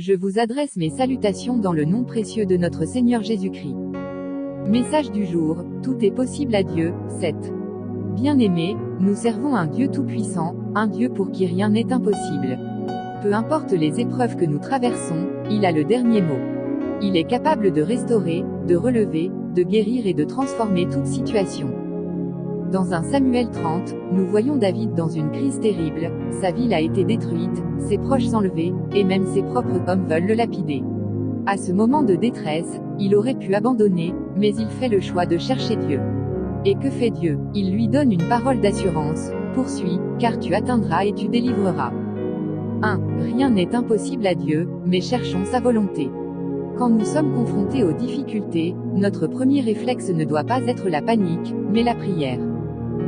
Je vous adresse mes salutations dans le nom précieux de notre Seigneur Jésus-Christ. Message du jour, tout est possible à Dieu, 7. Bien-aimés, nous servons un Dieu tout-puissant, un Dieu pour qui rien n'est impossible. Peu importe les épreuves que nous traversons, il a le dernier mot. Il est capable de restaurer, de relever, de guérir et de transformer toute situation. Dans 1 Samuel 30, nous voyons David dans une crise terrible, sa ville a été détruite, ses proches enlevés, et même ses propres hommes veulent le lapider. À ce moment de détresse, il aurait pu abandonner, mais il fait le choix de chercher Dieu. Et que fait Dieu? Il lui donne une parole d'assurance, poursuis, car tu atteindras et tu délivreras. 1. Rien n'est impossible à Dieu, mais cherchons sa volonté. Quand nous sommes confrontés aux difficultés, notre premier réflexe ne doit pas être la panique, mais la prière.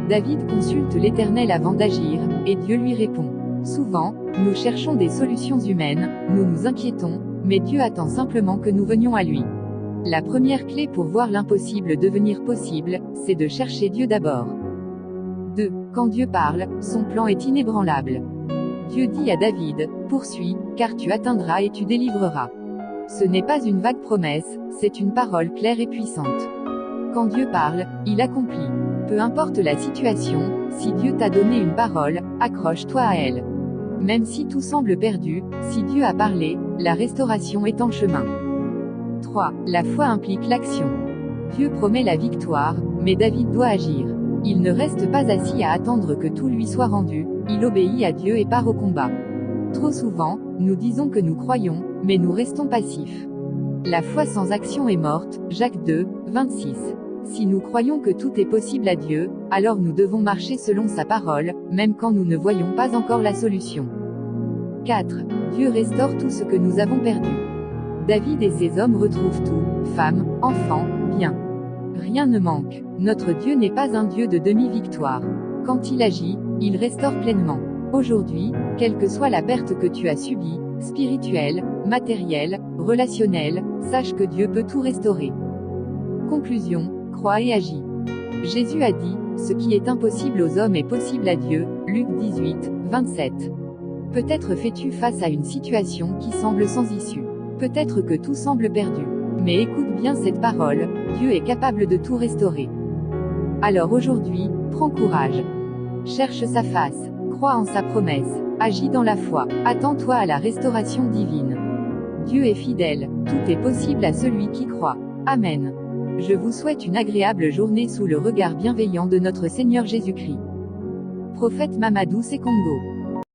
David consulte l'Éternel avant d'agir, et Dieu lui répond. Souvent, nous cherchons des solutions humaines, nous nous inquiétons, mais Dieu attend simplement que nous venions à lui. La première clé pour voir l'impossible devenir possible, c'est de chercher Dieu d'abord. 2. Quand Dieu parle, son plan est inébranlable. Dieu dit à David, poursuis, car tu atteindras et tu délivreras. Ce n'est pas une vague promesse, c'est une parole claire et puissante. Quand Dieu parle, il accomplit. Peu importe la situation, si Dieu t'a donné une parole, accroche-toi à elle. Même si tout semble perdu, si Dieu a parlé, la restauration est en chemin. 3. La foi implique l'action. Dieu promet la victoire, mais David doit agir. Il ne reste pas assis à attendre que tout lui soit rendu, il obéit à Dieu et part au combat. Trop souvent, nous disons que nous croyons, mais nous restons passifs. La foi sans action est morte, Jacques 2, 26. Si nous croyons que tout est possible à Dieu, alors nous devons marcher selon sa parole, même quand nous ne voyons pas encore la solution. 4. Dieu restaure tout ce que nous avons perdu. David et ses hommes retrouvent tout, femmes, enfants, biens. Rien ne manque. Notre Dieu n'est pas un Dieu de demi-victoire. Quand il agit, il restaure pleinement. Aujourd'hui, quelle que soit la perte que tu as subie, spirituelle, matérielle, relationnelle, sache que Dieu peut tout restaurer. Conclusion, crois et agis. Jésus a dit, ce qui est impossible aux hommes est possible à Dieu, Luc 18, 27. Peut-être fais-tu face à une situation qui semble sans issue. Peut-être que tout semble perdu. Mais écoute bien cette parole, Dieu est capable de tout restaurer. Alors aujourd'hui, prends courage. Cherche sa face, crois en sa promesse, agis dans la foi, attends-toi à la restauration divine. Dieu est fidèle, tout est possible à celui qui croit. Amen. Je vous souhaite une agréable journée sous le regard bienveillant de notre Seigneur Jésus-Christ. Prophète Mamadou Sekongo.